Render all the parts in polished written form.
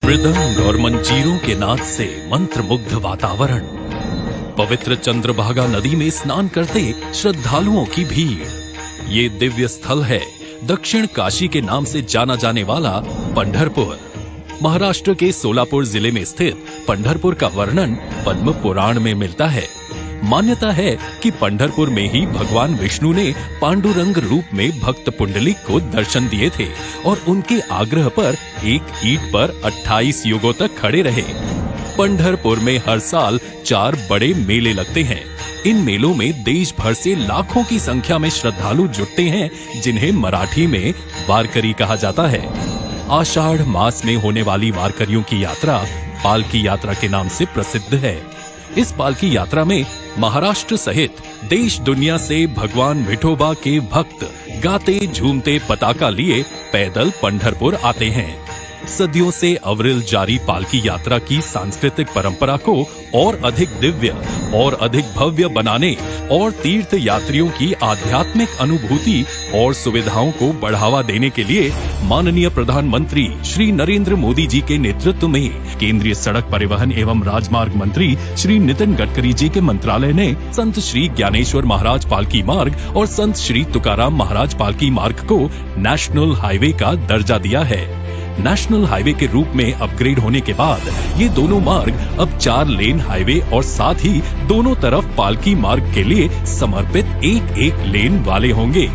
मृदंग और मंजीरों के नाद से मंत्रमुग्ध वातावरण, पवित्र चंद्रभागा नदी में स्नान करते श्रद्धालुओं की भीड़। ये दिव्य स्थल है दक्षिण काशी के नाम से जाना जाने वाला पंढरपुर। महाराष्ट्र के सोलापुर जिले में स्थित पंढरपुर का वर्णन पद्म पुराण में मिलता है। मान्यता है कि पंढरपुर में ही भगवान विष्णु ने पांडुरंग रूप में भक्त पुंडलिक को दर्शन दिए थे और उनके आग्रह पर एक ईंट पर 28 युगों तक खड़े रहे। पंढरपुर में हर साल 4 बड़े मेले लगते हैं। इन मेलों में देश भर से लाखों की संख्या में श्रद्धालु जुटते हैं, जिन्हें मराठी में वारकरी कहा जाता है। आषाढ़ मास में होने वाली वारकरियों की यात्रा पालकी यात्रा के नाम से प्रसिद्ध है। इस पालकी यात्रा में महाराष्ट्र सहित देश दुनिया से भगवान विठोबा के भक्त गाते झूमते पताका लिए पैदल पंढरपुर आते हैं। सदियों से अविरल जारी पालकी यात्रा की सांस्कृतिक परंपरा को और अधिक दिव्य और अधिक भव्य बनाने और तीर्थ यात्रियों की आध्यात्मिक अनुभूति और सुविधाओं को बढ़ावा देने के लिए माननीय प्रधानमंत्री श्री नरेंद्र मोदी जी के नेतृत्व में केंद्रीय सड़क परिवहन एवं राजमार्ग मंत्री श्री नितिन गडकरी जी के मंत्रालय ने संत श्री ज्ञानेश्वर महाराज पालकी मार्ग और संत श्री तुकाराम महाराज पालकी मार्ग को नेशनल हाईवे का दर्जा दिया है। नेशनल हाईवे के रूप में अपग्रेड होने के बाद ये दोनों मार्ग अब 4 लेन हाईवे और साथ ही दोनों तरफ पालकी मार्ग के लिए समर्पित एक लेन वाले होंगे।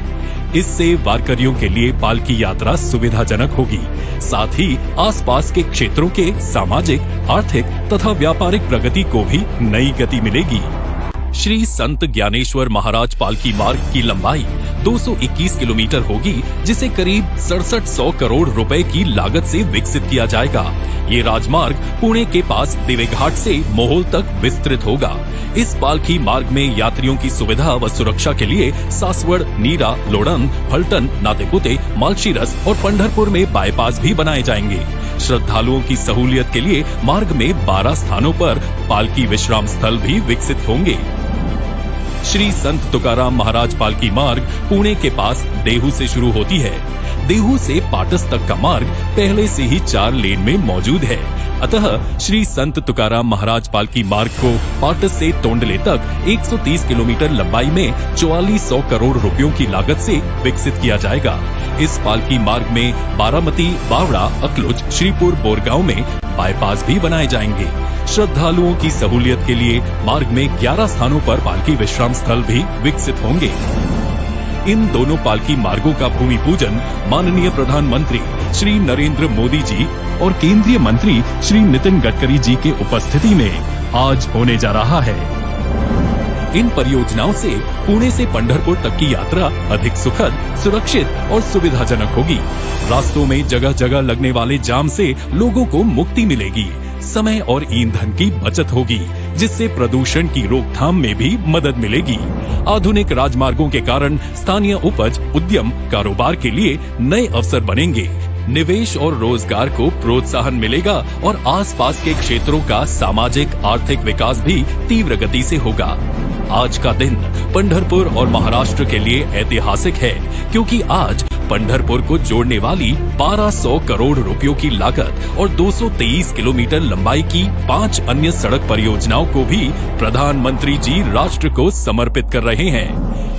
इससे वारकरियों के लिए पालकी यात्रा सुविधाजनक होगी। साथ ही आसपास के क्षेत्रों के सामाजिक, आर्थिक तथा व्यापारिक प्रगति को भी नई गति मिलेगी। श्री संत ज्ञानेश्वर महाराज पालकी मार्ग की लंबाई 221 किलोमीटर होगी, जिसे करीब 6700 करोड़ रुपए की लागत से विकसित किया जाएगा। ये राजमार्ग पुणे के पास दिवेघाट से मोहोल तक विस्तृत होगा। इस पालकी मार्ग में यात्रियों की सुविधा व सुरक्षा के लिए सासवड़, नीरा, लोडन, फलटन, नातेपुते, मालशीरस और पंढरपुर में बाईपास भी बनाए जाएंगे। श्रद्धालुओं की सहूलियत के लिए मार्ग में 12 स्थानों पर पालकी विश्राम स्थल भी विकसित होंगे। श्री संत तुकाराम महाराज पालकी मार्ग पुणे के पास देहू से शुरू होती है। देहू से पाटस तक का मार्ग पहले से ही 4 लेन में मौजूद है। अतः श्री संत तुकाराम महाराज पालकी मार्ग को पाटस से तोंडले तक 130 किलोमीटर लंबाई में 4400 करोड़ रुपयों की लागत से विकसित किया जाएगा। इस पालकी मार्ग में बारामती, बावड़ा, अकलुज, श्रीपुर, बोरगांव में बाईपास भी बनाए जाएंगे। श्रद्धालुओं की सहूलियत के लिए मार्ग में 11 स्थानों पर पालकी विश्राम स्थल भी विकसित होंगे। इन दोनों पालकी मार्गों का भूमि पूजन माननीय प्रधानमंत्री श्री नरेंद्र मोदी जी और केंद्रीय मंत्री श्री नितिन गडकरी जी के उपस्थिति में आज होने जा रहा है। इन परियोजनाओं से पुणे से पंढरपुर तक की यात्रा अधिक सुखद, सुरक्षित और सुविधाजनक होगी। रास्तों में जगह जगह लगने वाले जाम से लोगों को मुक्ति मिलेगी। समय और ईंधन की बचत होगी, जिससे प्रदूषण की रोकथाम में भी मदद मिलेगी। आधुनिक राजमार्गों के कारण स्थानीय उपज, उद्यम, कारोबार के लिए नए अवसर बनेंगे। निवेश और रोजगार को प्रोत्साहन मिलेगा और आसपास के क्षेत्रों का सामाजिक, आर्थिक विकास भी तीव्र गति से होगा। आज का दिन पंढरपुर और महाराष्ट्र के लिए ऐतिहासिक है, क्योंकि आज पंढरपुर को जोड़ने वाली 1200 करोड़ रुपयों की लागत और 223 किलोमीटर लंबाई की 5 अन्य सड़क परियोजनाओं को भी प्रधानमंत्री जी राष्ट्र को समर्पित कर रहे हैं।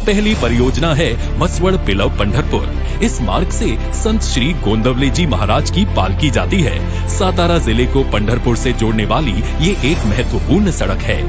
पहली परियोजना है मसवड़ पिलव पंढरपुर। इस मार्ग से संत श्री गोंदवले जी महाराज की पालकी जाती है। सातारा जिले को पंढरपुर से जोड़ने वाली ये एक महत्वपूर्ण सड़क है।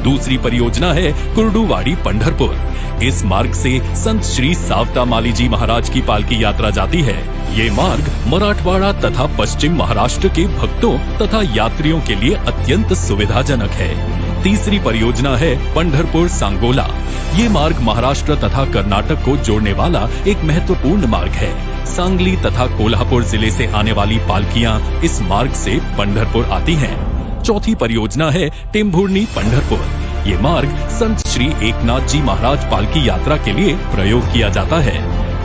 दूसरी परियोजना है कुर्डुवाड़ी पंढरपुर। इस मार्ग से संत श्री सावता माली जी महाराज की पालकी यात्रा जाती है। ये मार्ग मराठवाड़ा तथा पश्चिम महाराष्ट्र के भक्तों तथा यात्रियों के लिए अत्यंत सुविधाजनक है। तीसरी परियोजना है पंढरपुर सांगोला। ये मार्ग महाराष्ट्र तथा कर्नाटक को जोड़ने वाला एक महत्वपूर्ण मार्ग है। सांगली तथा कोल्हापुर जिले से आने वाली पालकियां इस मार्ग से पंढरपुर आती हैं। चौथी परियोजना है टेम्भुर्णी पंढरपुर। ये मार्ग संत श्री एकनाथ जी महाराज पालकी यात्रा के लिए प्रयोग किया जाता है।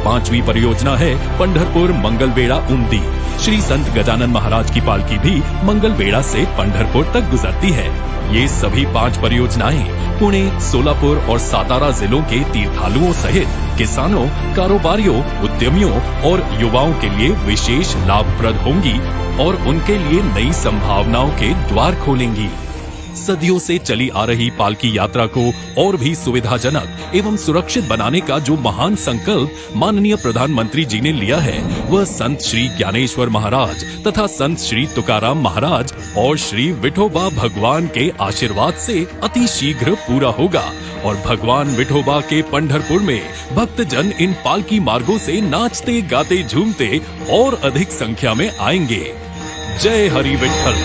पांचवी परियोजना है पंढरपुर मंगलवेढ़ा उमदी। श्री संत गजानन महाराज की पालकी भी मंगलवेढ़ा से पंढरपुर तक गुजरती है। ये सभी 5 परियोजनाएं पुणे, सोलापुर और सातारा जिलों के तीर्थालुओं सहित किसानों, कारोबारियों, उद्यमियों और युवाओं के लिए विशेष लाभप्रद होंगी और उनके लिए नई संभावनाओं के द्वार खोलेंगी। सदियों से चली आ रही पालकी यात्रा को और भी सुविधाजनक एवं सुरक्षित बनाने का जो महान संकल्प माननीय प्रधानमंत्री जी ने लिया है, वह संत श्री ज्ञानेश्वर महाराज तथा संत श्री तुकाराम महाराज और श्री विठोबा भगवान के आशीर्वाद से अति शीघ्र पूरा होगा और भगवान विठोबा के पंढरपुर में भक्तजन इन पालकी मार्गों से नाचते गाते झूमते और अधिक संख्या में आएंगे। जय हरि विठ्ठल।